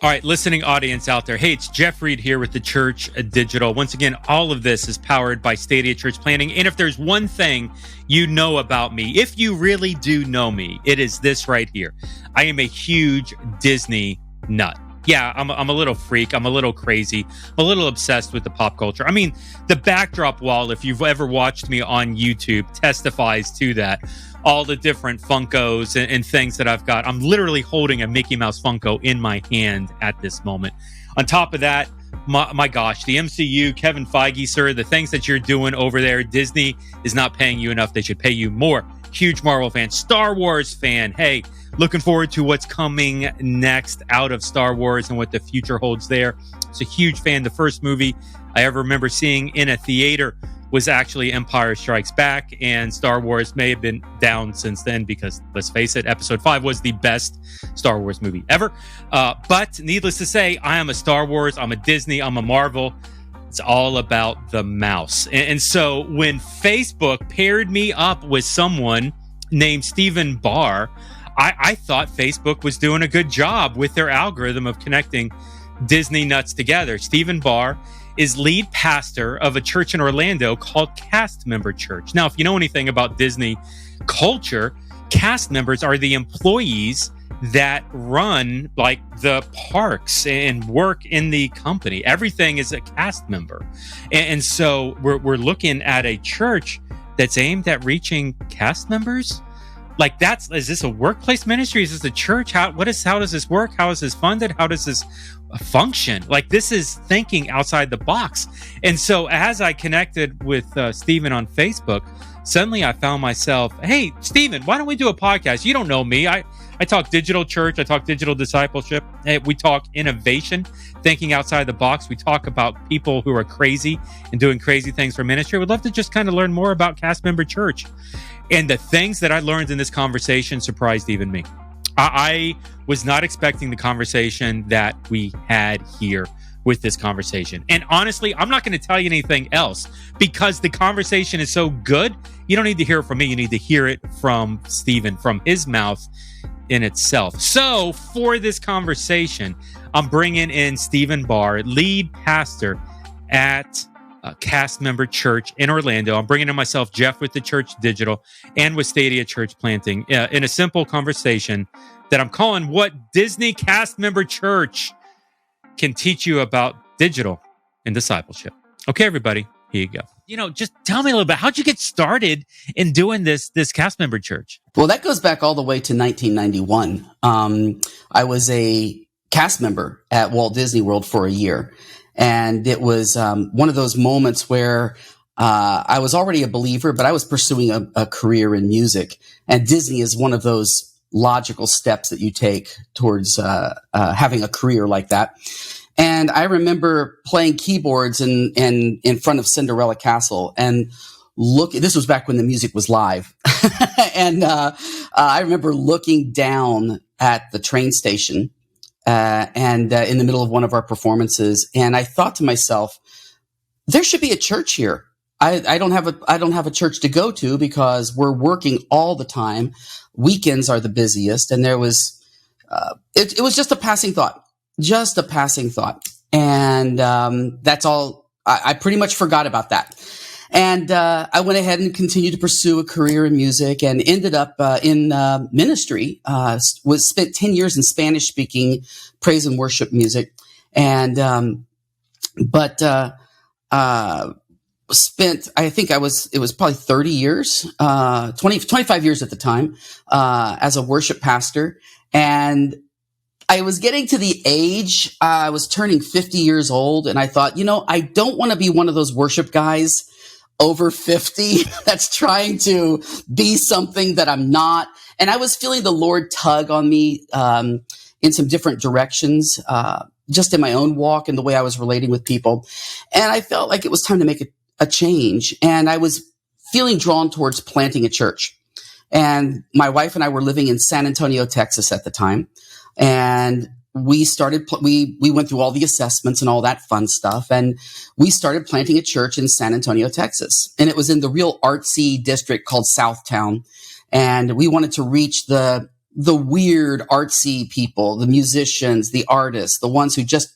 All right, listening audience out there. Hey, it's Jeff Reed here with theChurch.digital. Once again, all of this is powered by Stadia Church Planting. And if there's one thing you know about me, if you really do know me, it is this right here. I am a huge Disney nut. Yeah, I'm a little freak. I'm a little crazy. I'm a little obsessed with the pop culture. I mean, the backdrop wall, if you've ever watched me on YouTube, testifies to that. All the different Funkos and things that I've got. I'm literally holding a Mickey Mouse Funko in my hand at this moment. On top of that, my gosh, the MCU, Kevin Feige, sir, the things that you're doing over there, Disney is not paying you enough. They should pay you more. Huge Marvel fan, Star Wars fan. Hey, looking forward to what's coming next out of Star Wars and what the future holds there. It's a huge fan. The first movie I ever remember seeing in a theater was actually Empire Strikes Back, and Star Wars may have been down since then because, let's face it, Episode 5 was the best Star Wars movie ever. But needless to say, I am a Star Wars, I'm a Disney, I'm a Marvel. It's all about the mouse. And so when Facebook paired me up with someone named Stephen Barr, I thought Facebook was doing a good job with their algorithm of connecting Disney nuts together. Stephen Barr is lead pastor of a church in Orlando called Castmember Church. Now, if you know anything about Disney culture, cast members are the employees that run like the parks and work in the company. Everything is a cast member. And so we're looking at a church that's aimed at reaching cast members. Like is this a workplace ministry? Is this a church? How does this work? How is this funded? How does this function? Like, this is thinking outside the box. And so as I connected with Stephen on Facebook, suddenly I found myself, hey, Stephen, why don't we do a podcast? You don't know me. I talk digital church. I talk digital discipleship. Hey, we talk innovation, thinking outside the box. We talk about people who are crazy and doing crazy things for ministry. We'd love to just kind of learn more about Castmember Church. And the things that I learned in this conversation surprised even me. I was not expecting the conversation that we had here with this conversation. And honestly, I'm not going to tell you anything else because the conversation is so good. You don't need to hear it from me. You need to hear it from Stephen, from his mouth in itself. So for this conversation, I'm bringing in Stephen Barr, lead pastor at Castmember Church in Orlando. I'm bringing in myself, Jeff, with theChurch.digital and with Stadia Church Planting in a simple conversation that I'm calling What Disney Castmember Church Can Teach You About Digital and Discipleship. Okay, everybody, here you go. Just tell me a little bit. How'd you get started in doing this Castmember Church? Well, that goes back all the way to 1991. I was a cast member at Walt Disney World for a year. And it was one of those moments where I was already a believer, but I was pursuing a career in music. And Disney is one of those logical steps that you take towards having a career like that. And I remember playing keyboards in front of Cinderella Castle and this was back when the music was live. And I remember looking down at the train station and in the middle of one of our performances. And I thought to myself, there should be a church here. I don't have a church to go to because we're working all the time. Weekends are the busiest. And there was, it was just a passing thought, And, that's all. I pretty much forgot about that. And I went ahead and continued to pursue a career in music and ended up in ministry. Spent 10 years in Spanish-speaking praise and worship music, and spent, I think it was probably 30 years, 25 years at the time, as a worship pastor. And I was getting to the age, I was turning 50 years old, and I thought, I don't want to be one of those worship guys over 50 that's trying to be something that I'm not. And I was feeling the Lord tug on me in some different directions, just in my own walk and the way I was relating with people. And I felt like it was time to make a change. And I was feeling drawn towards planting a church. And my wife and I were living in San Antonio, Texas at the time. And we went through all the assessments and all that fun stuff. And we started planting a church in San Antonio, Texas. And it was in the real artsy district called Southtown. And we wanted to reach the the weird artsy people, the musicians, the artists, the ones who just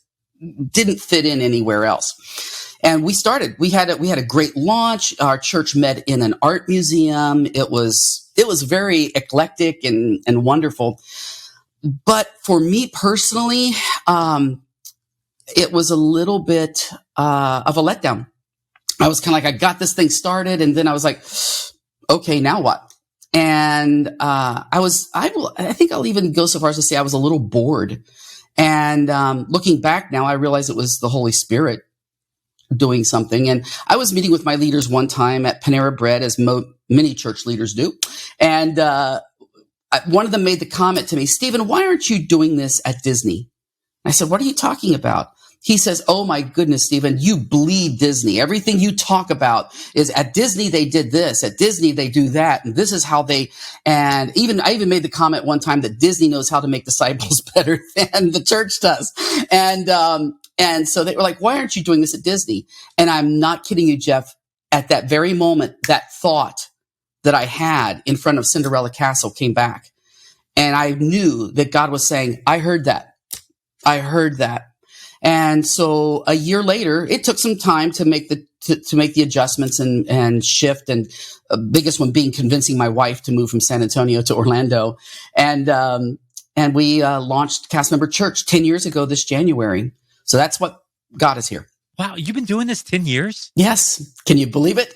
didn't fit in anywhere else. And we had a great launch. Our church met in an art museum. It was very eclectic and wonderful. But for me personally, it was a little bit of a letdown. I was kind of like, I got this thing started, and then I was like, okay, now what? And I think I'll even go so far as to say I was a little bored. And looking back now, I realize it was the Holy Spirit doing something. And I was meeting with my leaders one time at Panera Bread, as many church leaders do. And one of them made the comment to me, Stephen, why aren't you doing this at Disney? I said, what are you talking about? He says, oh my goodness, Stephen, you bleed Disney. Everything you talk about is at Disney, they did this, at Disney, they do that. And this is how I even made the comment one time that Disney knows how to make disciples better than the church does. And so they were like, why aren't you doing this at Disney? And I'm not kidding you, Jeff. At that very moment, that thought that I had in front of Cinderella Castle came back. And I knew that God was saying, I heard that. And so a year later, it took some time to make the adjustments and shift. And biggest one being convincing my wife to move from San Antonio to Orlando. And we launched Castmember Church 10 years ago this January. So that's what got us here. Wow. You've been doing this 10 years? Yes. Can you believe it?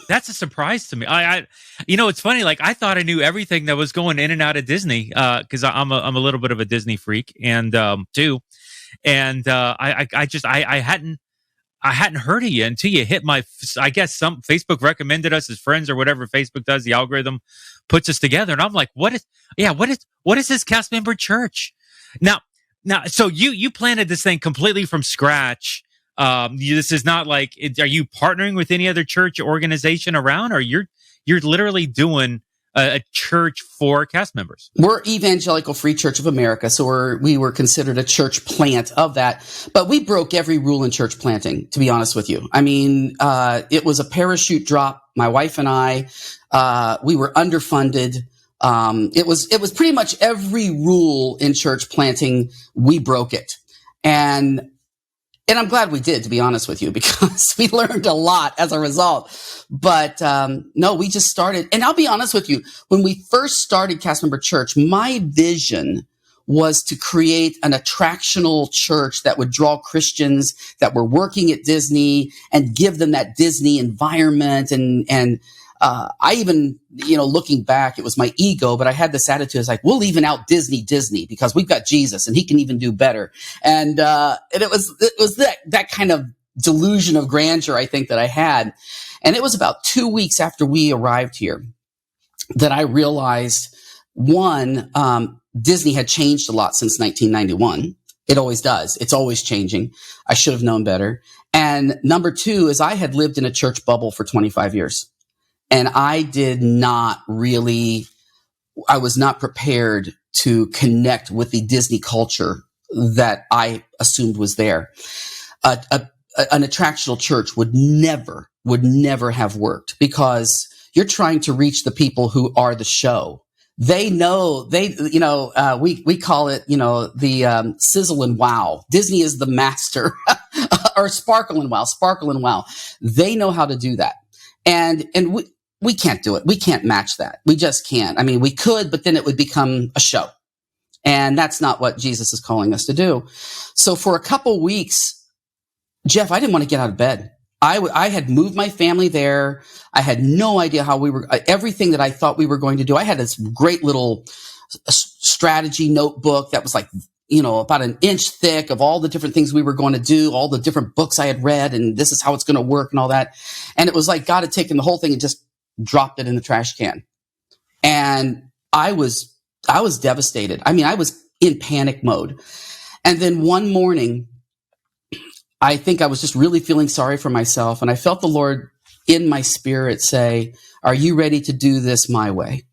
That's a surprise to me. It's funny. Like, I thought I knew everything that was going in and out of Disney, because I'm a little bit of a Disney freak, and too. And I hadn't heard of you until you hit I guess some Facebook recommended us as friends or whatever Facebook does. The algorithm puts us together, and I'm like, what is this Castmember Church? Now, so you planted this thing completely from scratch. This is not like, are you partnering with any other church organization around, or you're literally doing a church for cast members? We're Evangelical Free Church of America, so we were considered a church plant of that. But we broke every rule in church planting, to be honest with you. I mean, it was a parachute drop. My wife and I, we were underfunded. It was pretty much every rule in church planting. We broke it, and I'm glad we did, to be honest with you, because we learned a lot as a result. But no, we just started. And I'll be honest with you, when we first started Castmember Church, my vision was to create an attractional church that would draw Christians that were working at Disney and give them that Disney environment. And I even, looking back, it was my ego, but I had this attitude. It's like, we'll even out Disney because we've got Jesus and he can even do better. And it was that kind of delusion of grandeur, I think, that I had. And it was about 2 weeks after we arrived here that I realized, one, Disney had changed a lot since 1991. It always does. It's always changing. I should have known better. And number two is I had lived in a church bubble for 25 years. And I was not prepared to connect with the Disney culture that I assumed was there. An attractional church would never have worked, because you're trying to reach the people who are the show. They know, we call it, the sizzle and wow. Disney is the master or sparkle and wow. They know how to do that. And we can't do it. We can't match that. We just can't. I mean, we could, but then it would become a show. And that's not what Jesus is calling us to do. So for a couple weeks, Jeff, I didn't want to get out of bed. I had moved my family there. I had no idea how everything that I thought we were going to do. I had this great little strategy notebook that was like, about an inch thick of all the different things we were going to do, all the different books I had read, and this is how it's going to work and all that. And it was like God had taken the whole thing and just dropped it in the trash can. And I was devastated. I mean, I was in panic mode. And then one morning, I think I was just really feeling sorry for myself. And I felt the Lord in my spirit say, are you ready to do this my way?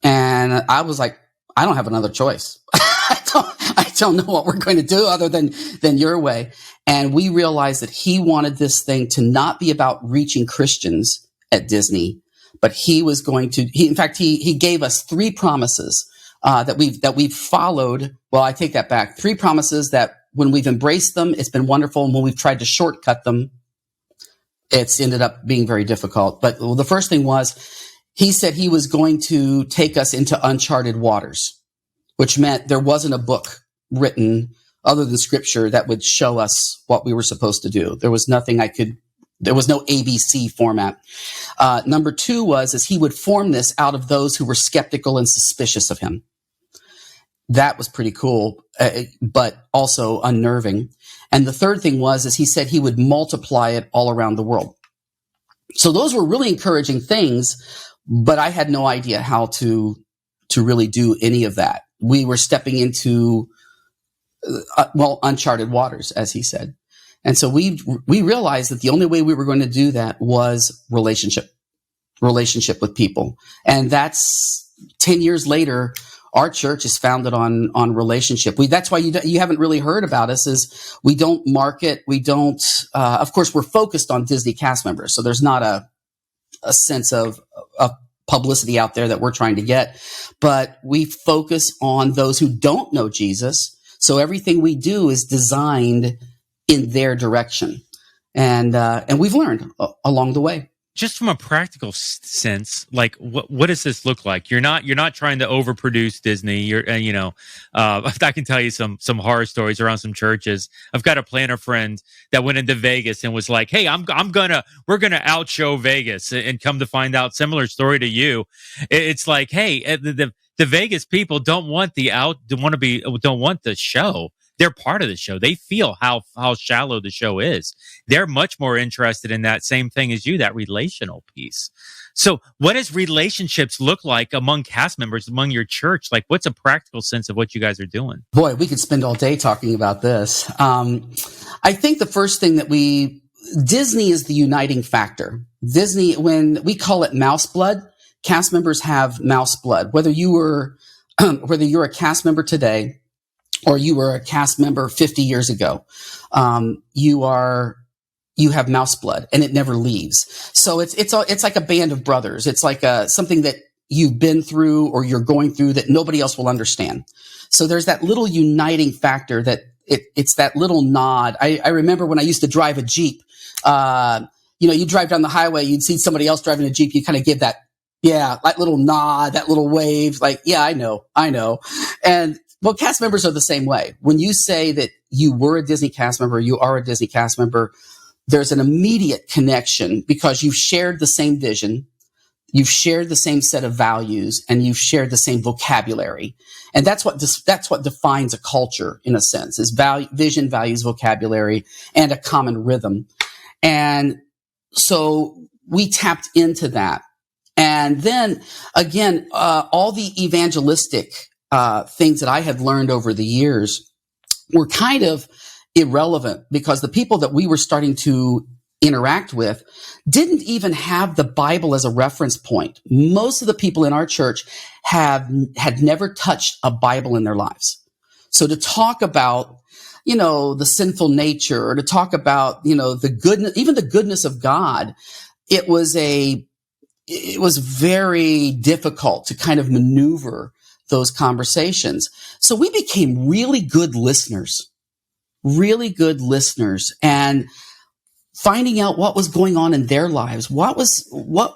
And I was like, I don't have another choice. I don't know what we're going to do other than your way. And we realized that he wanted this thing to not be about reaching Christians at Disney, but he was going to, in fact, he gave us 3 promises, that we've followed. Well, I take that back. 3 promises that when we've embraced them, it's been wonderful. And when we've tried to shortcut them, it's ended up being very difficult. But the first thing was, he said he was going to take us into uncharted waters, which meant there wasn't a book written other than scripture that would show us what we were supposed to do. There was nothing there was no ABC format. Number 2 is he would form this out of those who were skeptical and suspicious of him. That was pretty cool, but also unnerving. And the third thing is he said he would multiply it all around the world. So those were really encouraging things, but I had no idea how to really do any of that. We were stepping into, uncharted waters, as he said. And so we realized that the only way we were going to do that was relationship with people. And that's 10 years later. Our church is founded on relationship. That's why you haven't really heard about us. Is we don't market. We don't. Of course, we're focused on Disney Castmembers, so there's not a sense of publicity out there that we're trying to get. But we focus on those who don't know Jesus. So everything we do is designed in their direction, and we've learned along the way. Just from a practical sense, like what does this look like? You're not trying to overproduce Disney. You're I can tell you some horror stories around some churches. I've got a planner friend that went into Vegas and was like, "Hey, we're gonna outshow Vegas," and come to find out, similar story to you. It's like, hey, the Vegas people don't want the show. They're part of the show. They feel how shallow the show is. They're much more interested in that same thing as you, that relational piece. So what does relationships look like among cast members, among your church? Like, what's a practical sense of what you guys are doing? Boy, we could spend all day talking about this. I think the first thing that Disney is the uniting factor. Disney, when we call it mouse blood, cast members have mouse blood. Whether you're a cast member today, or you were a cast member 50 years ago, you have mouse blood, and it never leaves. So it's like a band of brothers. It's like something that you've been through or you're going through that nobody else will understand. So there's that little uniting factor that it's that little nod. I remember when I used to drive a Jeep. You drive down the highway, you'd see somebody else driving a Jeep, you kind of give that little nod, that little wave, like, yeah, I know. And well, cast members are the same way. When you say that you were a Disney cast member, you are a Disney cast member, there's an immediate connection because you've shared the same vision, you've shared the same set of values, and you've shared the same vocabulary. And that's what defines a culture, in a sense, is vision, values, vocabulary, and a common rhythm. And so we tapped into that. And then again, all the evangelistic things that I had learned over the years were kind of irrelevant because the people that we were starting to interact with didn't even have the Bible as a reference point. Most of the people in our church had never touched a Bible in their lives. So to talk about, the sinful nature, or to talk about, the goodness, even the goodness of God, it was very difficult to kind of maneuver those conversations. So we became really good listeners, and finding out what was going on in their lives. What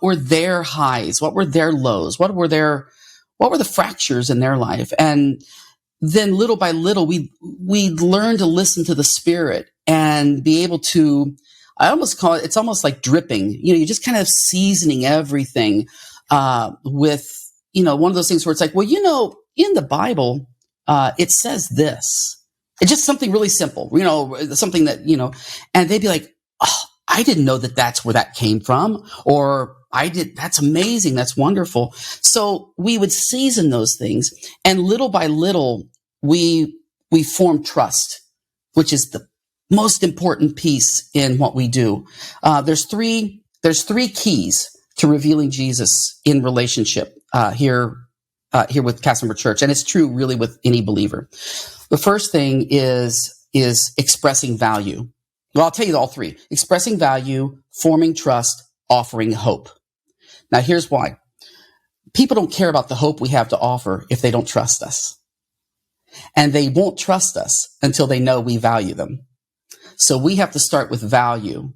were their highs? What were their lows? What were the fractures in their life? And then little by little, we learned to listen to the Spirit and be able to, I almost call it, it's almost like dripping. You're just kind of seasoning everything with, one of those things where it's like, well, in the Bible, it says this. It's just something really simple, something that, and they'd be like, oh, I didn't know that that's where that came from. Or that's amazing. That's wonderful. So we would season those things. And little by little, we form trust, which is the most important piece in what we do. There's three keys to revealing Jesus in relationship here with Castmember Church, and it's true really with any believer. The first thing is expressing value. Well, I'll tell you all three: expressing value, forming trust, offering hope. Now, here's why. People don't care about the hope we have to offer if they don't trust us. And they won't trust us until they know we value them. So we have to start with value.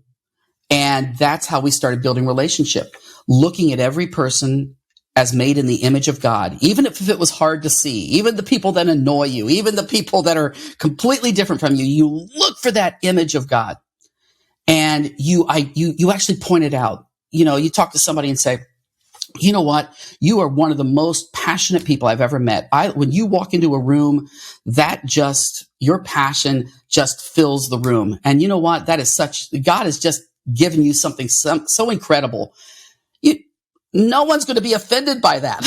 And that's how we started building relationship, looking at every person as made in the image of God, even if it was hard to see, even the people that annoy you, even the people that are completely different from you, you look for that image of God. And you actually point it out. You talk to somebody and say, you know what? You are one of the most passionate people I've ever met. When you walk into a room, your passion just fills the room. And you know what? God has just given you something so incredible. No one's going to be offended by that.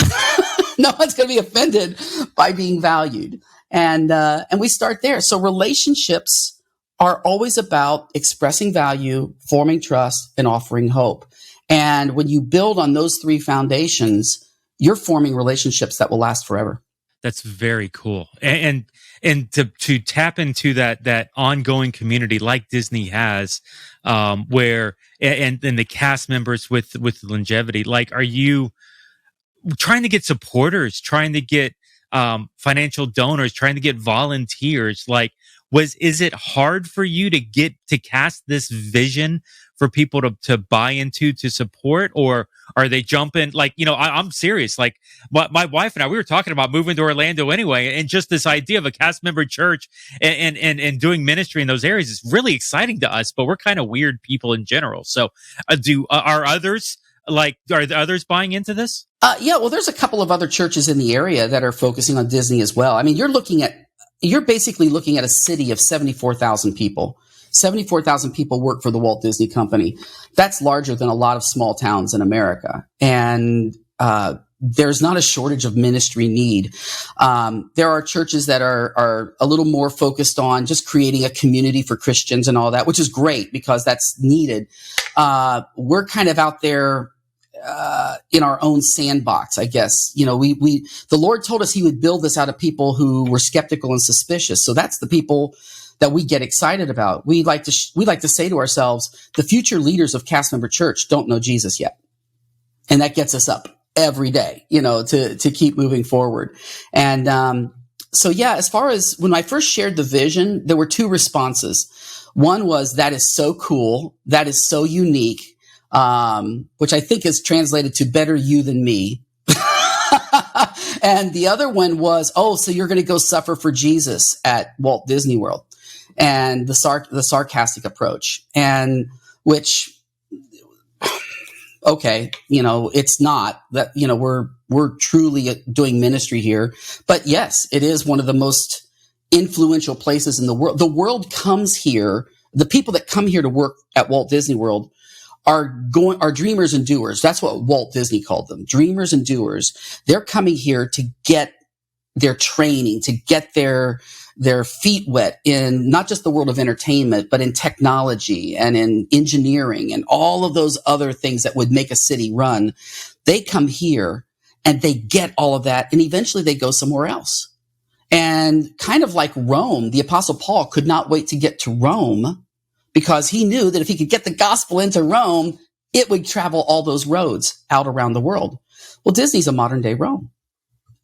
No one's going to be offended by being valued. And we start there. So relationships are always about expressing value, forming trust, and offering hope. And when you build on those three foundations, you're forming relationships that will last forever. That's very cool. And to tap into that ongoing community like Disney has, where and the cast members with longevity, like, are you trying to get supporters, trying to get financial donors, trying to get volunteers? Like, is it hard for you to cast this vision for people to buy into, to support, or are they jumping? Like, I'm serious. Like, my wife and I, we were talking about moving to Orlando anyway, and just this idea of a cast member church and doing ministry in those areas is really exciting to us. But we're kind of weird people in general. So, are others buying into this? Yeah. Well, there's a couple of other churches in the area that are focusing on Disney as well. I mean, you're basically looking at a city of 74,000 people. 74,000 people work for the Walt Disney Company. That's larger than a lot of small towns in America. And there's not a shortage of ministry need. There are churches that are a little more focused on just creating a community for Christians and all that, which is great because that's needed. We're kind of out there in our own sandbox, I guess. The Lord told us he would build this out of people who were skeptical and suspicious. So that's the people that we get excited about. We like to say to ourselves, the future leaders of Castmember Church don't know Jesus yet. And that gets us up every day, to keep moving forward. And, so yeah, as far as when I first shared the vision, there were two responses. One was, that is so cool. That is so unique. Which I think is translated to better you than me. And the other one was, so you're going to go suffer for Jesus at Walt Disney World, and the sarcastic approach, and which, okay, it's not that, we're truly doing ministry here, but yes, it is one of the most influential places in the world. The world comes here. The people that come here to work at Walt Disney World are dreamers and doers. That's what Walt Disney called them, dreamers and doers. They're coming here to get their training, to get their feet wet in not just the world of entertainment, but in technology and in engineering and all of those other things that would make a city run. They come here and they get all of that, and eventually they go somewhere else. And kind of like Rome, the Apostle Paul could not wait to get to Rome, because he knew that if he could get the gospel into Rome, it would travel all those roads out around the world. Well, Disney's a modern day Rome.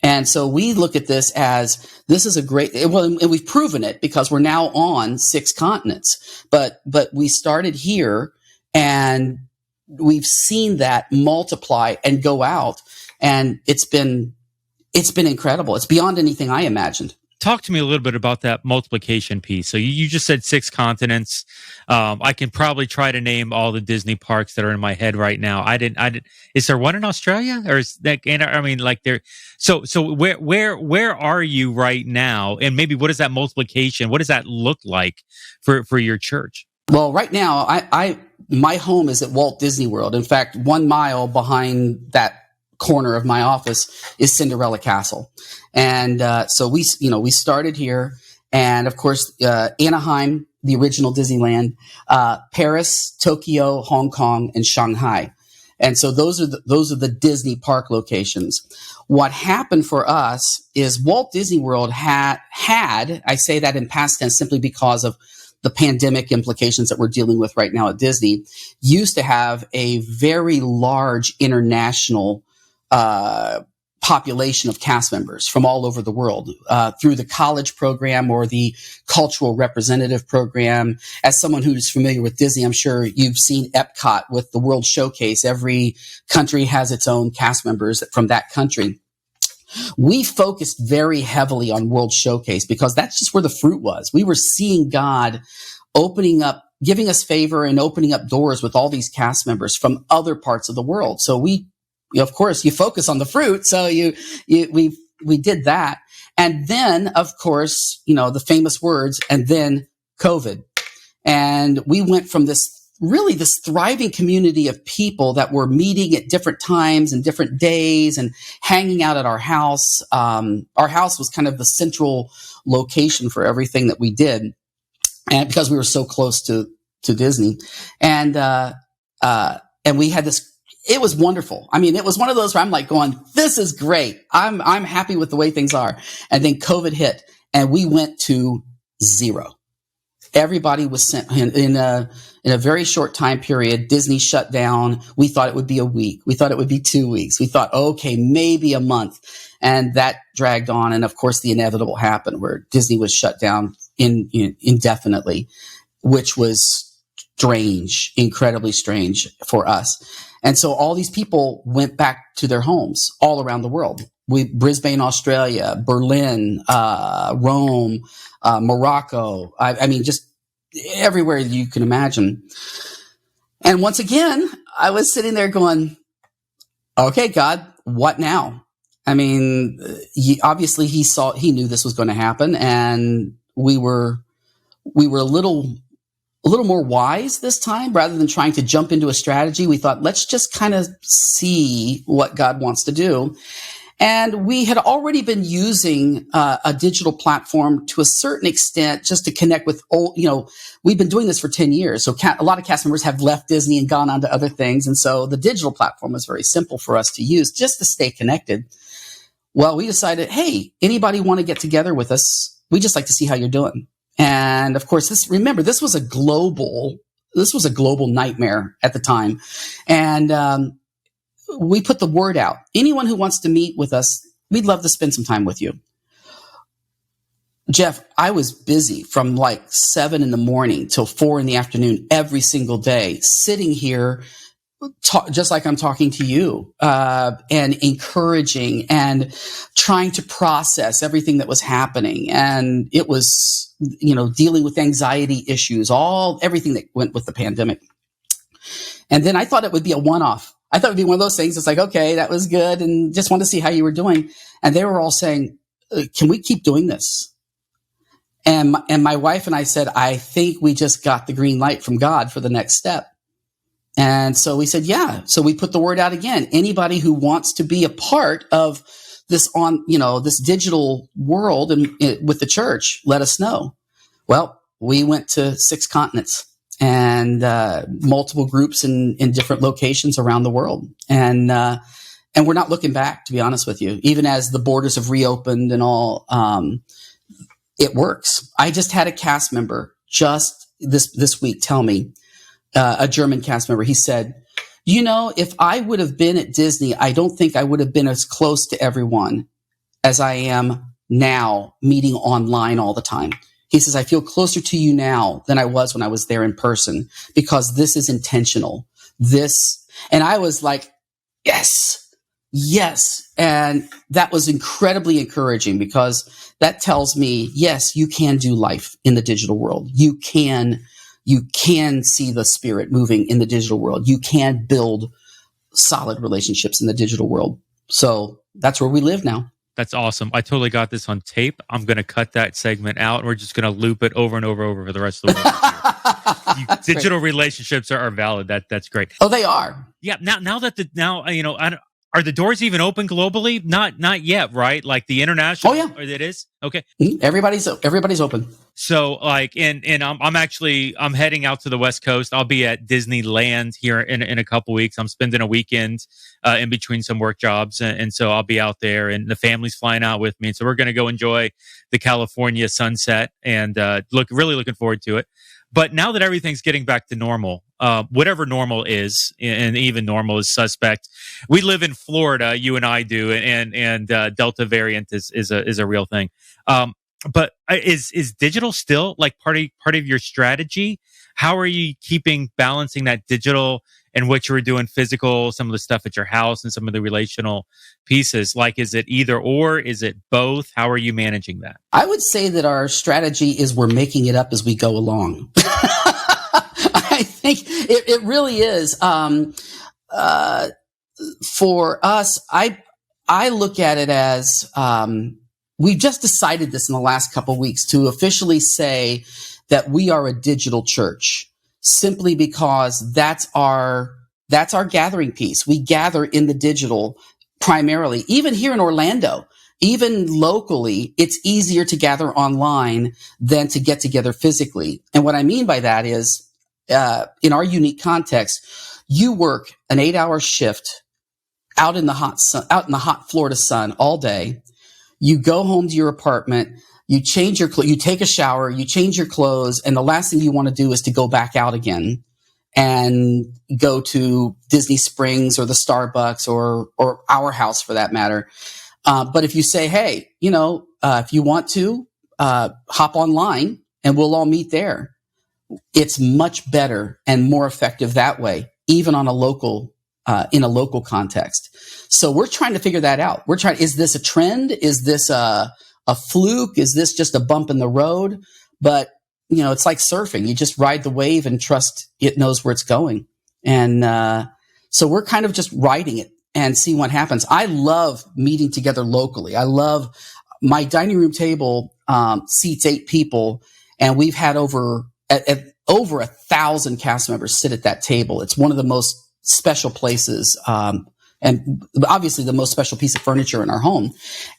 And so we look at this as, this is a great, and we've proven it because we're now on 6 continents. But we started here, and we've seen that multiply and go out. And it's been incredible. It's beyond anything I imagined. Talk to me a little bit about that multiplication piece. So you just said 6 continents. I can probably try to name all the Disney parks that are in my head right now. I didn't. Is there one in Australia, or is that? I mean, like there. So where are you right now? And maybe what is that multiplication? What does that look like for your church? Well, right now, my home is at Walt Disney World. In fact, 1 mile behind that corner of my office is Cinderella Castle. And so we started here, and of course Anaheim, the original Disneyland, Paris, Tokyo, Hong Kong, and Shanghai. And so those are the Disney park locations. What happened for us is Walt Disney World had, I say that in past tense simply because of the pandemic implications that we're dealing with right now at Disney, used to have a very large international population of cast members from all over the world through the college program or the cultural representative program. As someone who's familiar with Disney, I'm sure you've seen Epcot with the World Showcase. Every country has its own cast members from that country. We focused very heavily on World Showcase because that's just where the fruit was. We were seeing God opening up, giving us favor and opening up doors with all these cast members from other parts of the world. So of course, you focus on the fruit. So we did that. And then, of course, the famous words, and then COVID. And we went from this thriving community of people that were meeting at different times and different days and hanging out at our house. Our house was kind of the central location for everything that we did. And because we were so close to Disney, and we had this, it was wonderful. I mean, it was one of those where I'm like going, this is great. I'm happy with the way things are. And then COVID hit and we went to zero. Everybody was sent in a very short time period. Disney shut down. We thought it would be a week. We thought it would be 2 weeks. We thought, okay, maybe a month. And that dragged on. And of course, the inevitable happened where Disney was shut down indefinitely, which was strange, incredibly strange for us. And so all these people went back to their homes all around the world. Brisbane, Australia, Berlin, Rome, Morocco. I mean, just everywhere you can imagine. And once again, I was sitting there going, okay, God, what now? I mean, obviously he knew this was going to happen, and we were a little more wise this time. Rather than trying to jump into a strategy, we thought, let's just kind of see what God wants to do. And we had already been using a digital platform to a certain extent just to connect with we've been doing this for 10 years. So a lot of cast members have left Disney and gone on to other things. And so the digital platform was very simple for us to use just to stay connected. Well, we decided, hey, anybody want to get together with us? We just like to see how you're doing. And of course, this was a global nightmare at the time. And, we put the word out. Anyone who wants to meet with us, we'd love to spend some time with you. Jeff, I was busy from like 7 a.m. till 4 p.m. every single day, sitting here, just like I'm talking to you, and encouraging and trying to process everything that was happening. And it was, dealing with anxiety issues, everything that went with the pandemic. And then I thought it would be a one-off. I thought it would be one of those things. It's like, okay, that was good. And just wanted to see how you were doing. And they were all saying, can we keep doing this? And my wife and I said, I think we just got the green light from God for the next step. And so we said, yeah. So we put the word out again. Anybody who wants to be a part of this this digital world and with the church, let us know. Well, we went to 6 continents. And multiple groups in different locations around the world. And we're not looking back, to be honest with you. Even as the borders have reopened and all, it works. I just had a cast member just this week tell me, a German cast member, he said, if I would have been at Disney, I don't think I would have been as close to everyone as I am now, meeting online all the time. He says, I feel closer to you now than I was when I was there in person because this is intentional. And I was like, yes. And that was incredibly encouraging because that tells me, yes, you can do life in the digital world. You can see the Spirit moving in the digital world. You can build solid relationships in the digital world. So that's where we live now. That's awesome. I totally got this on tape. I'm going to cut that segment out, and we're just going to loop it over and over for the rest of the world. Digital relationships are valid. That's great. Oh, they are. Yeah. Now are the doors even open globally? Not yet, right? Like the international. Oh yeah, or it is okay. Everybody's open. So like, and I'm heading out to the West Coast. I'll be at Disneyland here in a couple weeks. I'm spending a weekend in between some work jobs, and so I'll be out there, and the family's flying out with me. So we're going to go enjoy the California sunset, and really looking forward to it. But now that everything's getting back to normal, whatever normal is, and even normal is suspect. We live in Florida, you and I do, and Delta variant is a real thing. But is digital still like part of your strategy? How are you balancing that digital and what you were doing physical, some of the stuff at your house and some of the relational pieces? Like, is it either or? Is it both? How are you managing that? I would say that our strategy is we're making it up as we go along. I think it really is. For us, I look at it as we've just decided this in the last couple of weeks to officially say that we are a digital church, simply because that's our gathering piece. We gather in the digital primarily. Even here in Orlando, even locally, it's easier to gather online than to get together physically. And what I mean by that is, in our unique context, you work an 8-hour shift out in the hot Florida sun all day. You go home to your apartment, you change your you take a shower, you change your clothes, and the last thing you want to do is to go back out again and go to Disney Springs or the Starbucks or our house for that matter. But if you say, hey, if you want to, hop online and we'll all meet there, it's much better and more effective that way, even on in a local context. So we're trying to figure that out. Is this a trend? Is this a fluke? Is this just a bump in the road? But, it's like surfing. You just ride the wave and trust it knows where it's going. And so we're kind of just riding it and seeing what happens. I love meeting together locally. I love my dining room table seats 8 people, and we've had over 1,000 cast members sit at that table. It's one of the most special places, and obviously the most special piece of furniture in our home.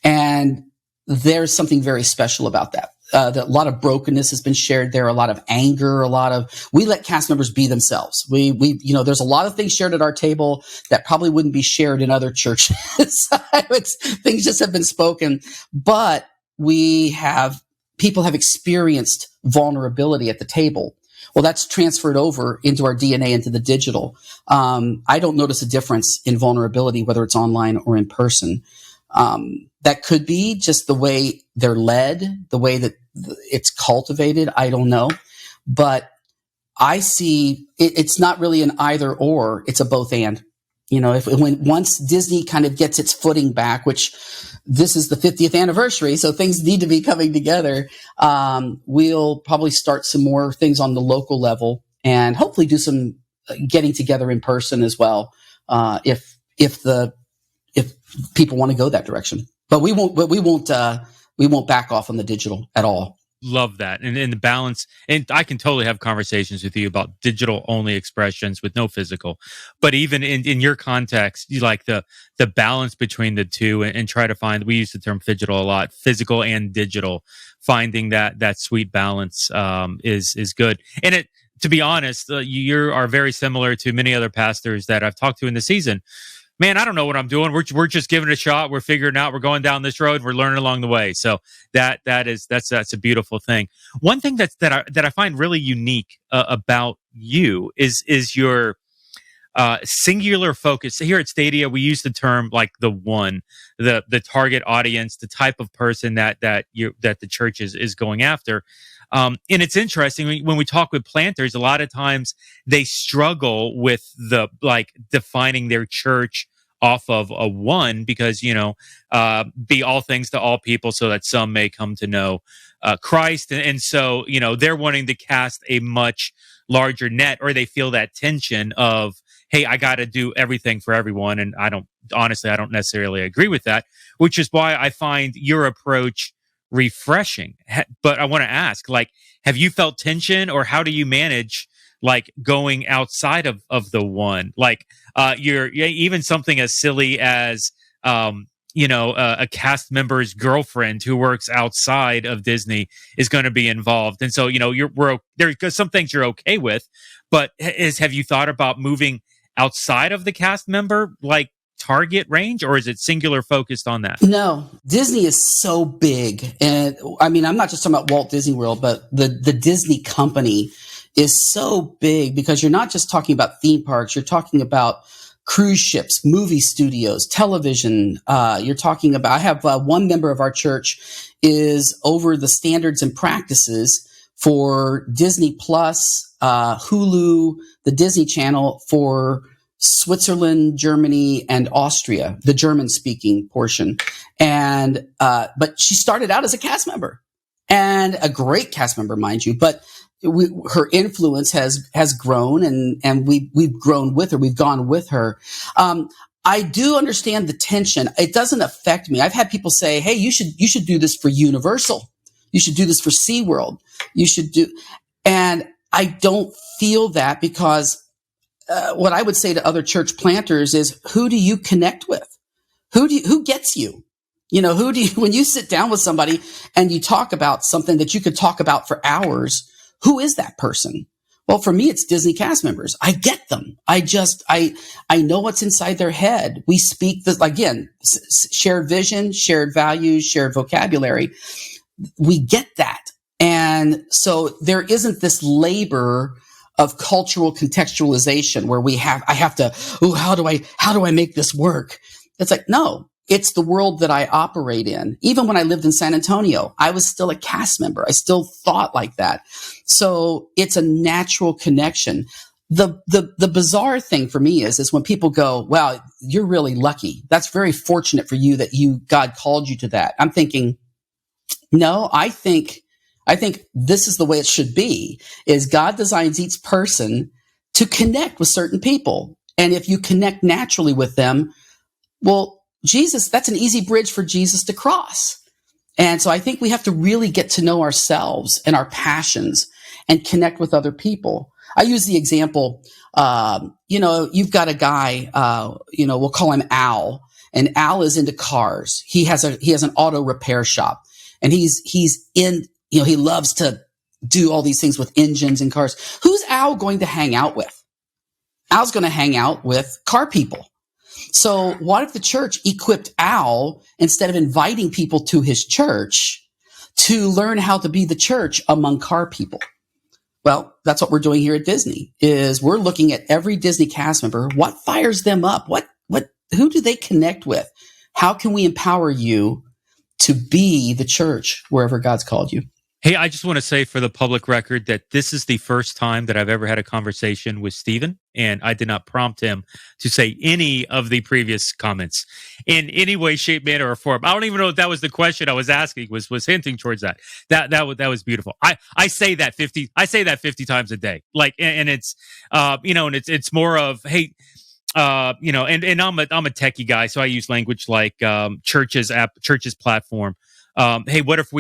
And there's something very special about that. A lot of brokenness has been shared there, a lot of anger, we let cast members be themselves. There's a lot of things shared at our table that probably wouldn't be shared in other churches. Things just have been spoken, but people have experienced vulnerability at the table. Well, that's transferred over into our DNA, into the digital. I don't notice a difference in vulnerability, whether it's online or in person. That could be just the way they're led, the way that it's cultivated. I don't know. But I see it's not really an either or, it's a both and. Once Disney kind of gets its footing back, which this is the 50th anniversary, so things need to be coming together, we'll probably start some more things on the local level and hopefully do some getting together in person as well, if people want to go that direction. But we won't back off on the digital at all. Love that. And the balance, and I can totally have conversations with you about digital only expressions with no physical, but even in your context, you like the balance between the two and try to find, we use the term phygital a lot, physical and digital, finding that sweet balance, is good. And to be honest, you are very similar to many other pastors that I've talked to in the season. Man, I don't know what I'm doing. We're just giving it a shot. We're figuring out. We're going down this road. We're learning along the way. So that's a beautiful thing. One thing that I find really unique about you is your singular focus. Here at Stadia, we use the term like the target audience, the type of person that the church is going after. And it's interesting when we talk with planters, a lot of times they struggle with defining their church off of a one, because, be all things to all people so that some may come to know Christ. And so, they're wanting to cast a much larger net, or they feel that tension of, hey, I got to do everything for everyone. And I don't necessarily agree with that, which is why I find your approach refreshing. But I want to ask, have you felt tension, or how do you manage like going outside of the one, like even something as silly as a cast member's girlfriend who works outside of Disney is going to be involved. And so, there's some things you're okay with, but have you thought about moving outside of the cast member, like target range, or is it singular focused on that? No, Disney is so big. And I mean, I'm not just talking about Walt Disney World, but the Disney company is so big because you're not just talking about theme parks. You're talking about cruise ships, movie studios, television. You're talking about, I have one member of our church is over the standards and practices for Disney Plus, Hulu, the Disney Channel for Switzerland, Germany, and Austria, the German-speaking portion. And but she started out as a cast member, and a great cast member, mind you. But her influence has grown, and we've grown with her. We've gone with her. I do understand the tension. It doesn't affect me. I've had people say, "Hey, you should do this for Universal. You should do this for SeaWorld. You should do," and I don't feel that because. What I would say to other church planters is, who do you connect with? Who gets you? When you sit down with somebody and you talk about something that you could talk about for hours, who is that person? Well, for me, it's Disney cast members. I get them. I know what's inside their head. We speak this, again, shared vision, shared values, shared vocabulary. We get that. And so there isn't this labor of cultural contextualization where I have to, how do I make this work? It's like, no, it's the world that I operate in. Even when I lived in San Antonio, I was still a cast member. I still thought like that. So it's a natural connection. The bizarre thing for me is when people go, wow, you're really lucky. That's very fortunate for you that God called you to that. I'm thinking, no, I think this is the way it should be, is God designs each person to connect with certain people. And if you connect naturally with them, well, that's an easy bridge for Jesus to cross. And so I think we have to really get to know ourselves and our passions and connect with other people. I use the example, you've got a guy, we'll call him Al, and Al is into cars. He has an auto repair shop, and he's in, he loves to do all these things with engines and cars. Who's Al going to hang out with? Al's going to hang out with car people. So what if the church equipped Al, instead of inviting people to his church, to learn how to be the church among car people? Well, that's what we're doing here at Disney, is we're looking at every Disney cast member. What fires them up? Who do they connect with? How can we empower you to be the church wherever God's called you? Hey, I just want to say for the public record that this is the first time that I've ever had a conversation with Stephen, and I did not prompt him to say any of the previous comments in any way, shape, manner, or form. I don't even know if that was the question I was asking, was hinting towards that. That was beautiful. I say that 50 times a day. Like, and it's and it's more of, hey, and I'm a techie guy, so I use language like church's platform. Hey, what if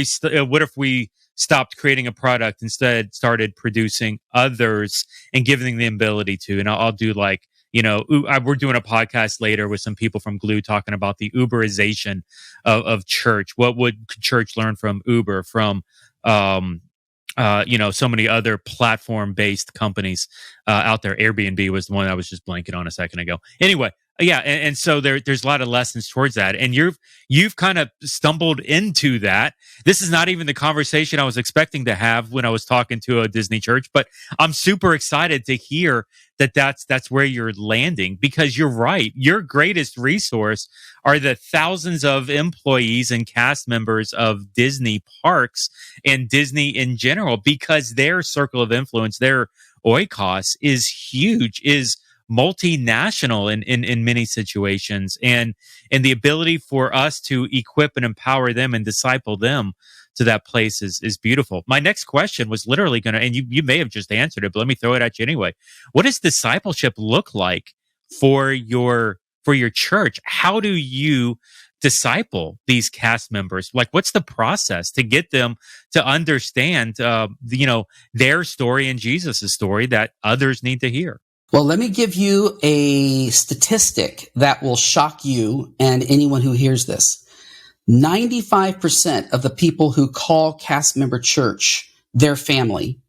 we stopped creating a product, instead started producing others and giving them the ability to? And I'll do like, we're doing a podcast later with some people from Glue talking about the Uberization of church. What would church learn from Uber, from so many other platform-based companies out there? Airbnb was the one I was just blanking on a second ago. Anyway, yeah, and so there's a lot of lessons towards that, and you've kind of stumbled into that. This is not even the conversation I was expecting to have when I was talking to a Disney church, but I'm super excited to hear that's where you're landing, because you're right. Your greatest resource are the thousands of employees and cast members of Disney parks and Disney in general, because their circle of influence, their oikos, is huge, is multinational in many situations, and the ability for us to equip and empower them and disciple them to that place is beautiful. My next question was literally going to, and you may have just answered it, but let me throw it at you anyway. What does discipleship look like for your church? How do you disciple these cast members? Like, what's the process to get them to understand, their story and Jesus' story that others need to hear? Well, let me give you a statistic that will shock you and anyone who hears this. 95% of the people who call Castmember Church their family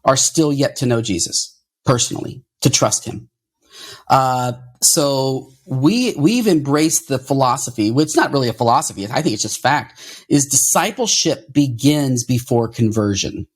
are still yet to know Jesus personally, to trust him. So we've embraced the philosophy, which is not really a philosophy, I think it's just fact, is discipleship begins before conversion.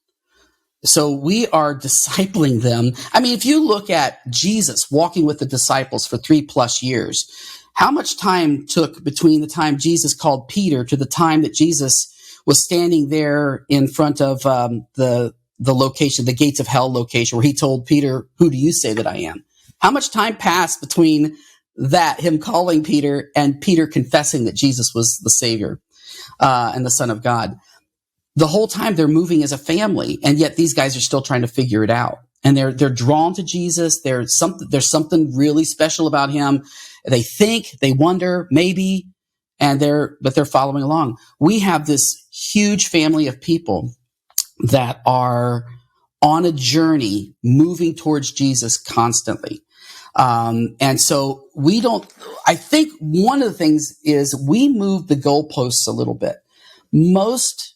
So we are discipling them. I mean, if you look at Jesus walking with the disciples for 3+ years, how much time took between the time Jesus called Peter to the time that Jesus was standing there in front of the location, the gates of hell location, where he told Peter, "Who do you say that I am?" How much time passed between that, him calling Peter, and Peter confessing that Jesus was the Savior and the Son of God? The whole time they're moving as a family, and yet these guys are still trying to figure it out. And they're drawn to Jesus. There's something really special about him. They think, they wonder, maybe, but they're following along. We have this huge family of people that are on a journey moving towards Jesus constantly. And so I think one of the things is we move the goalposts a little bit. Most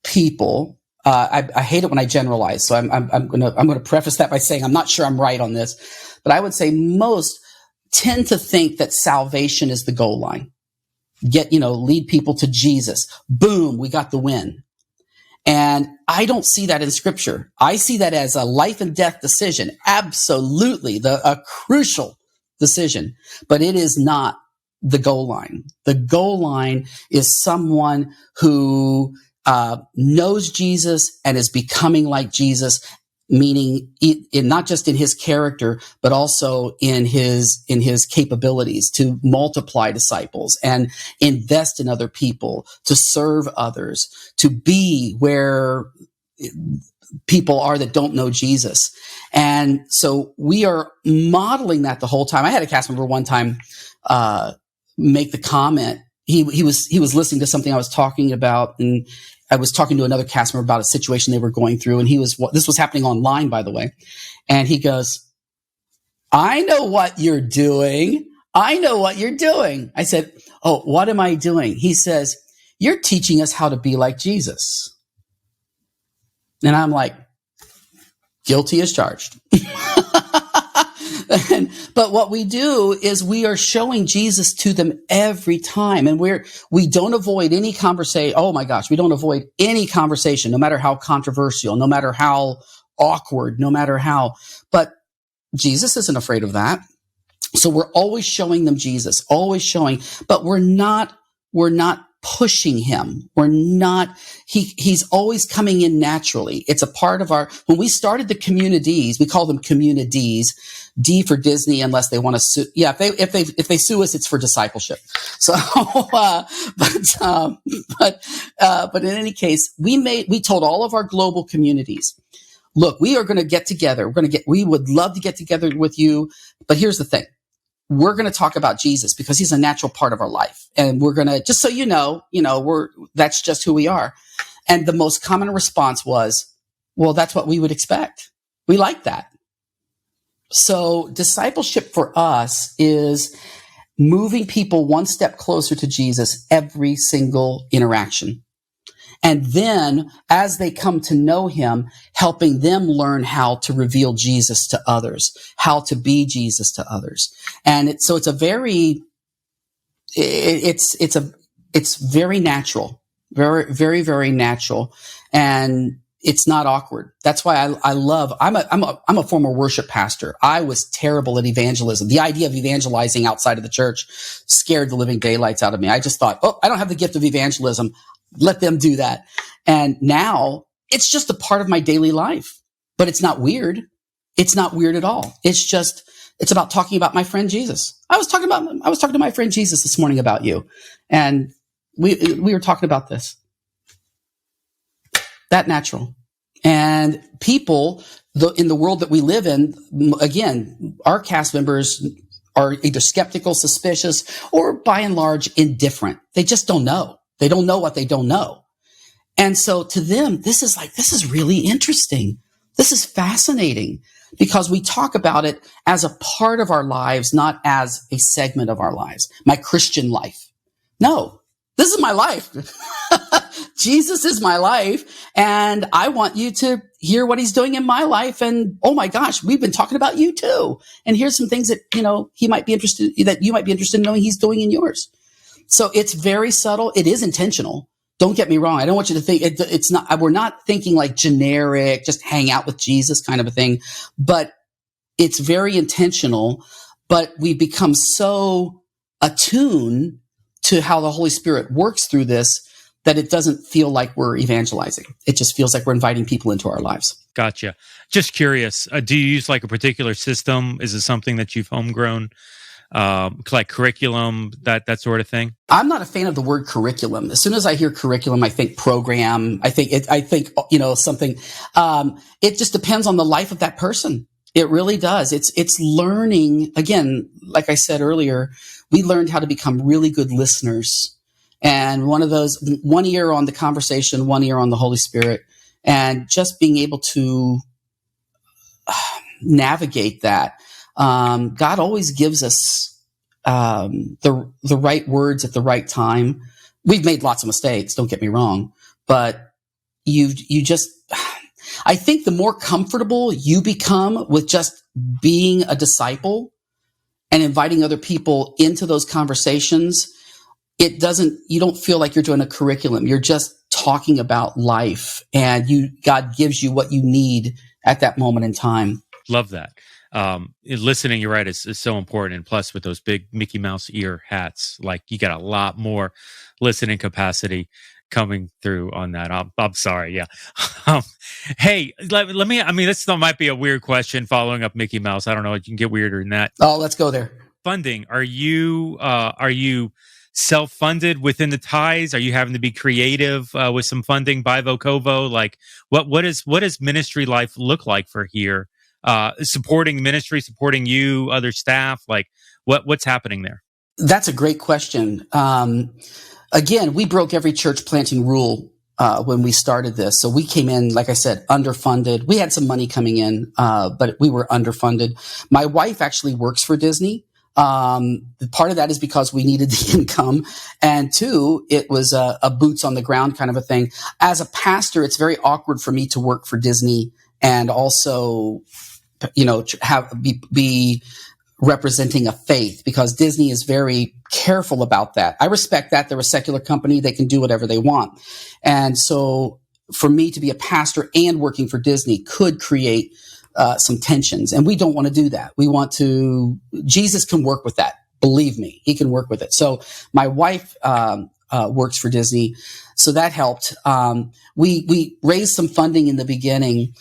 people, I hate it when I generalize, so I'm going to preface that by saying I'm not sure I'm right on this, but I would say most tend to think that salvation is the goal line. Lead people to Jesus. Boom, we got the win. And I don't see that in Scripture. I see that as a life and death decision. Absolutely, a crucial decision, but it is not the goal line. The goal line is someone who knows Jesus and is becoming like Jesus, meaning not just in his character, but also in his capabilities to multiply disciples and invest in other people, to serve others, to be where people are that don't know Jesus. And so we are modeling that the whole time. I had a cast member one time make the comment. He was listening to something I was talking about, and I was talking to another cast member about a situation they were going through, and this was happening online, by the way. And he goes, "I know what you're doing. I know what you're doing." I said, "Oh, what am I doing?" He says, "You're teaching us how to be like Jesus." And I'm like, guilty as charged. But what we do is we are showing Jesus to them every time. And we don't avoid any conversation. Oh my gosh, we don't avoid any conversation, no matter how controversial, no matter how awkward, no matter how. But Jesus isn't afraid of that. So we're always showing them Jesus, always showing, but we're not pushing him. He's always coming in naturally. It's a part of when we started the communities, we call them communities, D for Disney, unless they want to sue. Yeah. If they sue us, it's for discipleship. So, but in any case, we told all of our global communities, look, we are going to get together. We would love to get together with you. But here's the thing. We're going to talk about Jesus because he's a natural part of our life. And we're going to, just so that's just who we are. And the most common response was, well, that's what we would expect. We like that. So discipleship for us is moving people one step closer to Jesus every single interaction. And then as they come to know him, helping them learn how to reveal Jesus to others, how to be Jesus to others. And it's very natural, very, very, very natural. And it's not awkward. That's why I'm a former worship pastor. I was terrible at evangelism. The idea of evangelizing outside of the church scared the living daylights out of me. I just thought, I don't have the gift of evangelism. Let them do that. And now it's just a part of my daily life, but it's not weird. It's not weird at all. It's about talking about my friend Jesus. I was talking to my friend Jesus this morning about you. And we were talking about this. That natural. And people in the world that we live in, again, our cast members are either skeptical, suspicious, or by and large indifferent. They just don't know. They don't know what they don't know. And so to them, this is really interesting. This is fascinating because we talk about it as a part of our lives, not as a segment of our lives. My Christian life. No, this is my life. Jesus is my life. And I want you to hear what he's doing in my life. And oh my gosh, we've been talking about you too. And here's some things that, he might be interested, that you might be interested in knowing he's doing in yours. So it's very subtle. It is intentional. Don't get me wrong. I don't want you to think it's not, we're not thinking like generic, just hang out with Jesus kind of a thing, but it's very intentional. But we become so attuned to how the Holy Spirit works through this that it doesn't feel like we're evangelizing. It just feels like we're inviting people into our lives. Gotcha. Just curious, do you use like a particular system? Is it something that you've homegrown? Like curriculum, that sort of thing? I'm not a fan of the word curriculum. As soon as I hear curriculum, I think program. I think something. It just depends on the life of that person. It really does. It's learning. Again, like I said earlier, we learned how to become really good listeners. And one of those, 1 ear on the conversation, 1 ear on the Holy Spirit, and just being able to navigate that. God always gives us the right words at the right time. We've made lots of mistakes, don't get me wrong, but I think the more comfortable you become with just being a disciple and inviting other people into those conversations, you don't feel like you're doing a curriculum. You're just talking about life, and God gives you what you need at that moment in time. Love that. Listening, you're right, is so important. And plus with those big Mickey Mouse ear hats, like you got a lot more listening capacity coming through on that. I'm sorry. Yeah. Hey, let me, this might be a weird question following up Mickey Mouse. I don't know. You can get weirder than that. Oh, let's go there. Funding. Are you self-funded within the ties? Are you having to be creative with some funding by Vocovo? Like what does ministry life look like for here? Supporting ministry, supporting you, other staff, like what's happening there? That's a great question. Again, we broke every church planting rule when we started this. So we came in, like I said, underfunded. We had some money coming in, but we were underfunded. My wife actually works for Disney. Part of that is because we needed the income. And two, it was a boots on the ground kind of a thing. As a pastor, it's very awkward for me to work for Disney and also, be representing a faith, because Disney is very careful about that. I respect that. They're a secular company. They can do whatever they want. And so for me to be a pastor and working for Disney could create some tensions. And we don't want to do that. Jesus can work with that. Believe me, he can work with it. So my wife works for Disney. So that helped. We raised some funding in the beginning.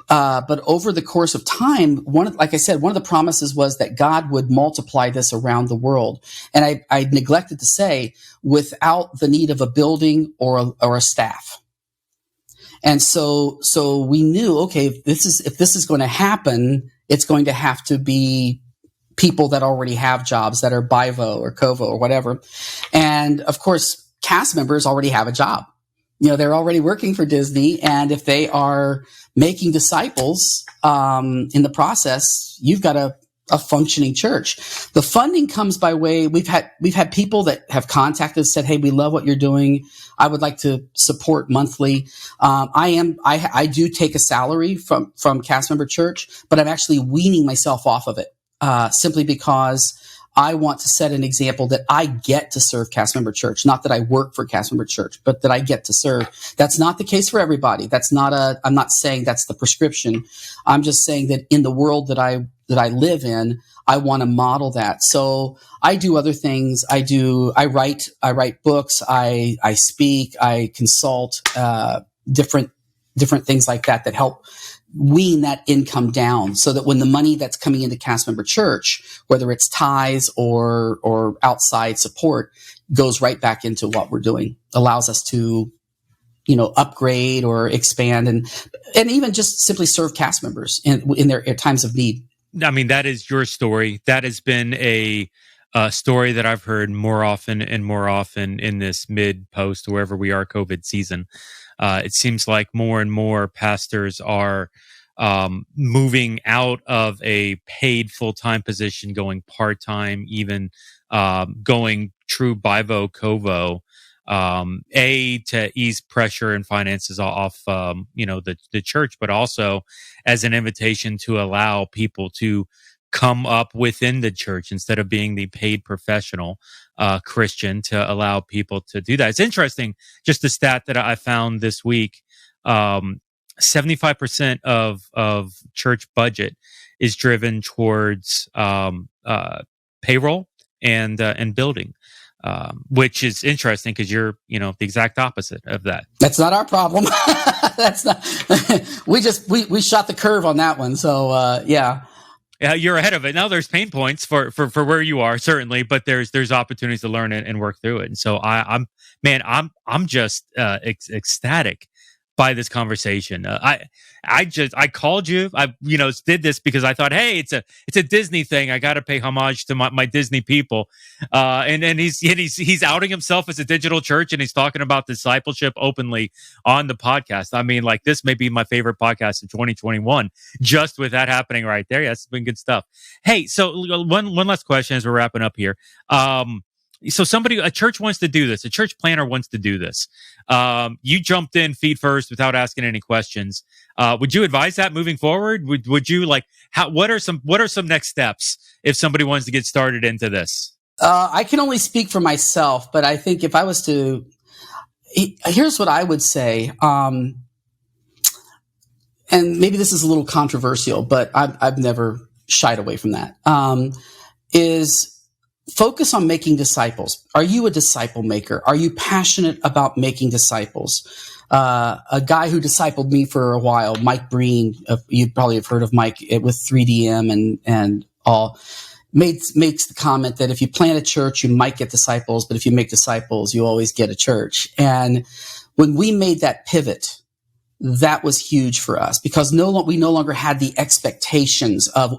But over the course of time, like I said, one of the promises was that God would multiply this around the world. And I neglected to say, without the need of a building or a staff. And so we knew, okay, if this is going to happen, it's going to have to be people that already have jobs, that are BIVO or COVO or whatever. And of course, cast members already have a job. They're already working for Disney. And if they are making disciples in the process, you've got a functioning church. The funding comes by way, we've had people that have contacted us, said, hey, we love what you're doing. I would like to support monthly. I do take a salary from Castmember Church, but I'm actually weaning myself off of it simply because I want to set an example that I get to serve Castmember Church, not that I work for Castmember Church, but that I get to serve. That's not the case for everybody. I'm not saying that's the prescription. I'm just saying that in the world that I live in, I want to model that. So I do other things. I write books. I speak, I consult, different things like that help wean that income down so that when the money that's coming into Castmember Church, whether it's tithes or outside support, goes right back into what we're doing, allows us to, upgrade or expand and even just simply serve cast members in their times of need. I mean, that is your story. That has been a story that I've heard more often and more often in this mid post wherever we are COVID season. It seems like more and more pastors are moving out of a paid full time position, going part time, even going true Bivo Covo. To ease pressure and finances off, the church, but also as an invitation to allow people to come up within the church instead of being the paid professional Christian, to allow people to do that. It's interesting, just the stat that I found this week. 75% of church budget is driven towards payroll and building. Which is interesting because you're, the exact opposite of that. That's not our problem. That's not. we shot the curve on that one. So yeah. Yeah, you're ahead of it. Now there's pain points for where you are, certainly, but there's opportunities to learn it and work through it. And so I'm just ecstatic by this conversation. I called you. I did this because I thought, hey, it's a Disney thing. I got to pay homage to my Disney people. And he's outing himself as a digital church, and he's talking about discipleship openly on the podcast. I mean, like, this may be my favorite podcast of 2021, just with that happening right there. Yeah, it's been good stuff. Hey, so one last question as we're wrapping up here. So a church wants to do this. A church planner wants to do this. You jumped in feet first without asking any questions. Would you advise that moving forward? Would you what are some next steps if somebody wants to get started into this? I can only speak for myself, but I think if I was to, here's what I would say. And maybe this is a little controversial, but I've never shied away from that. Is focus on making disciples. Are you a disciple maker? Are you passionate about making disciples? A guy who discipled me for a while, Mike Breen, you probably have heard of Mike with 3DM and all, makes the comment that if you plant a church, you might get disciples, but if you make disciples, you always get a church. And when we made that pivot, that was huge for us because we no longer had the expectations of,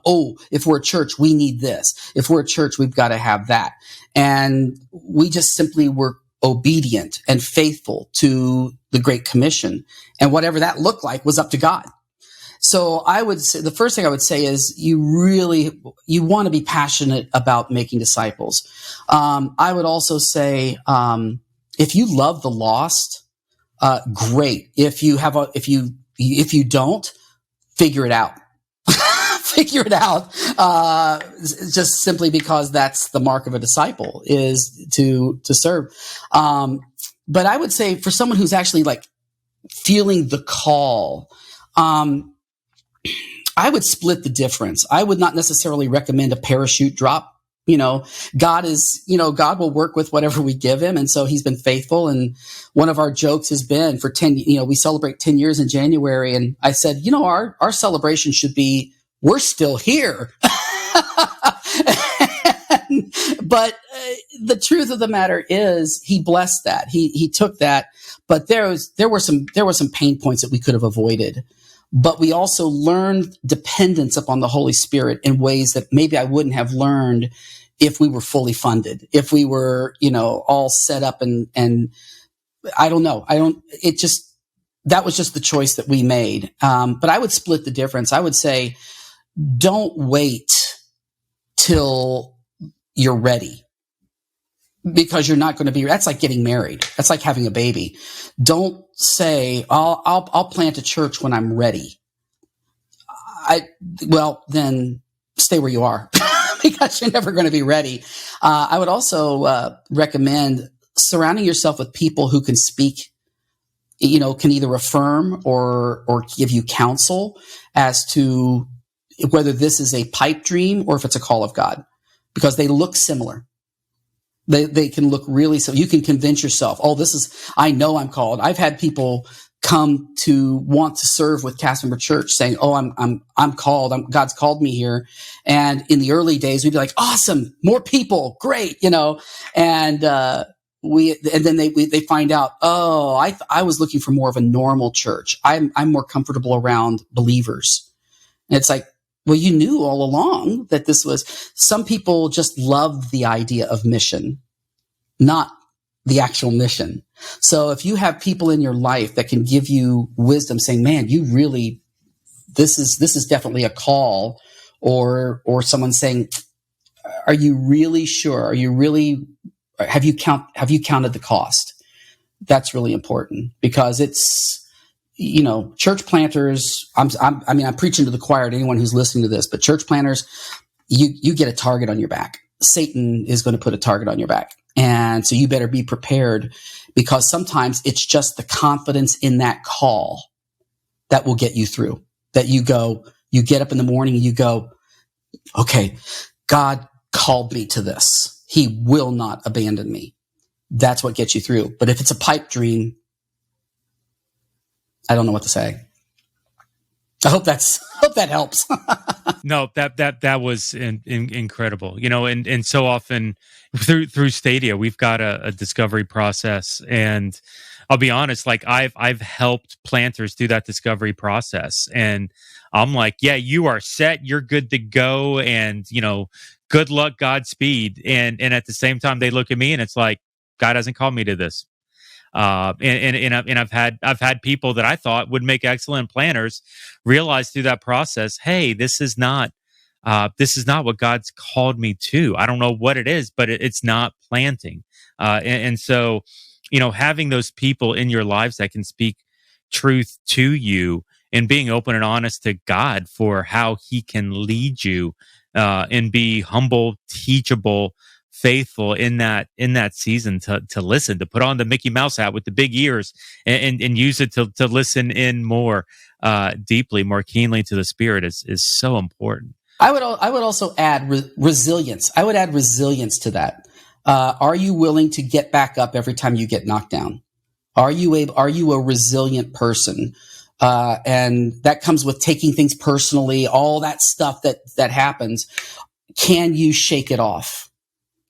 if we're a church, we need this. If we're a church, we've got to have that. And we just simply were obedient and faithful to the Great Commission. And whatever that looked like was up to God. So I would say, the first thing I would say is you want to be passionate about making disciples. I would also say, if you love the lost, great. If you don't, figure it out. Figure it out. Just simply because that's the mark of a disciple, is to serve. But I would say for someone who's actually feeling the call, I would split the difference. I would not necessarily recommend a parachute drop. God will work with whatever we give him. And so he's been faithful. And one of our jokes has been for 10, we celebrate 10 years in January. And I said, our celebration should be, we're still here. But the truth of the matter is he blessed that. He took that, but there were some pain points that we could have avoided. But we also learned dependence upon the Holy Spirit in ways that maybe I wouldn't have learned if we were fully funded, if we were, all set up and I don't know. That was just the choice that we made. But I would split the difference. I would say, don't wait till you're ready, because you're not going to be. That's like getting married. That's like having a baby. Don't say, I'll plant a church when I'm ready. Then stay where you are because you're never going to be ready. I would also recommend surrounding yourself with people who can speak, can either affirm or give you counsel as to whether this is a pipe dream or if it's a call of God, because they look similar. They can look really, so you can convince yourself, I know I'm called. I've had people come to want to serve with Castmember Church saying, I'm called. God's called me here. And in the early days, we'd be like, awesome, more people, great, and then they find out, I was looking for more of a normal church. I'm more comfortable around believers. And it's like, Well, you knew all along that this was, some people just love the idea of mission, not the actual mission. So if you have people in your life that can give you wisdom saying, man, you really, this is definitely a call, or someone saying, are you really sure? Are you really, have you counted the cost? That's really important, because it's, church planters, I'm preaching to the choir to anyone who's listening to this, but church planters, you get a target on your back. Satan is going to put a target on your back. And so you better be prepared, because sometimes it's just the confidence in that call that will get you through. That you get up in the morning and you go, okay, God called me to this. He will not abandon me. That's what gets you through. But if it's a pipe dream, I don't know what to say. I hope that helps. No, that was incredible. And so often through Stadia, we've got a discovery process, and I'll be honest, like I've helped planters through that discovery process, and I'm like, yeah, you are set, you're good to go, and good luck, Godspeed. And at the same time, they look at me and it's like, God hasn't called me to this. And I've had people that I thought would make excellent planners realize through that process, hey, this is not what God's called me to. I don't know what it is, but it's not planting. And so, having those people in your lives that can speak truth to you, and being open and honest to God for how He can lead you, and be humble, teachable, faithful in that season to listen, to put on the Mickey Mouse hat with the big ears, and use it to listen in more deeply, more keenly to the Spirit is so important. I would also add resilience. I would add resilience to that. Are you willing to get back up every time you get knocked down? Are you a resilient person? And that comes with taking things personally, all that stuff that happens. Can you shake it off?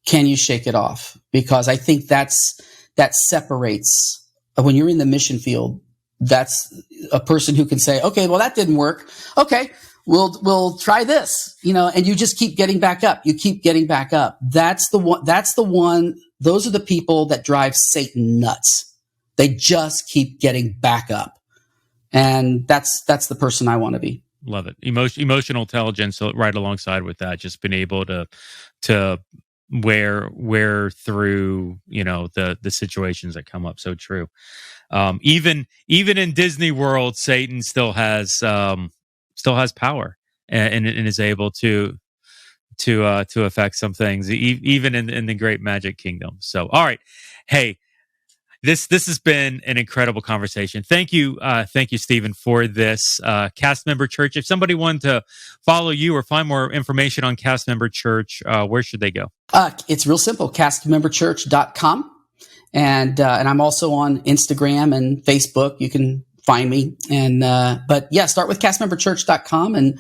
Can you shake it off? Because I think that separates, when you're in the mission field, that's a person who can say, okay, well, that didn't work. Okay, we'll try this, and you just keep getting back up. You keep getting back up. That's the one, those are the people that drive Satan nuts. They just keep getting back up. And that's the person I want to be. Love it. Emotional intelligence right alongside with that, just being able to wear through the situations that come up. So true. Even in Disney World, Satan still has power, and is able to affect some things, even in the great Magic Kingdom. So, all right, hey, this has been an incredible conversation. Thank you, Stephen, for this. Castmember Church. If somebody wanted to follow you or find more information on Castmember Church, where should they go? It's real simple. Castmemberchurch.com, and I'm also on Instagram and Facebook. You can find me, but yeah, start with Castmemberchurch.com and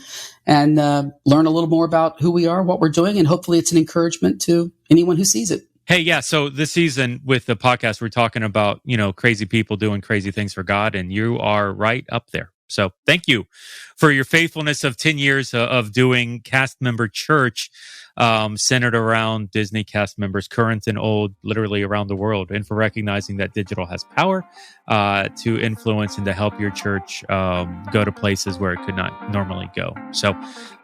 learn a little more about who we are, what we're doing, and hopefully it's an encouragement to anyone who sees it. Hey, yeah. So this season with the podcast, we're talking about, crazy people doing crazy things for God, and you are right up there. So thank you for your faithfulness of 10 years of doing Castmember Church, centered around Disney cast members, current and old, literally around the world, and for recognizing that digital has power to influence and to help your church go to places where it could not normally go. So,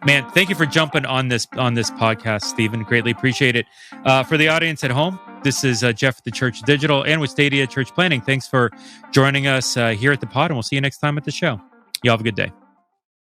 man, thank you for jumping on this podcast, Stephen. Greatly appreciate it. For the audience at home, this is Jeff at theChurch.digital and with Stadia Church Planning. Thanks for joining us here at the pod, and we'll see you next time at the show. You all have a good day.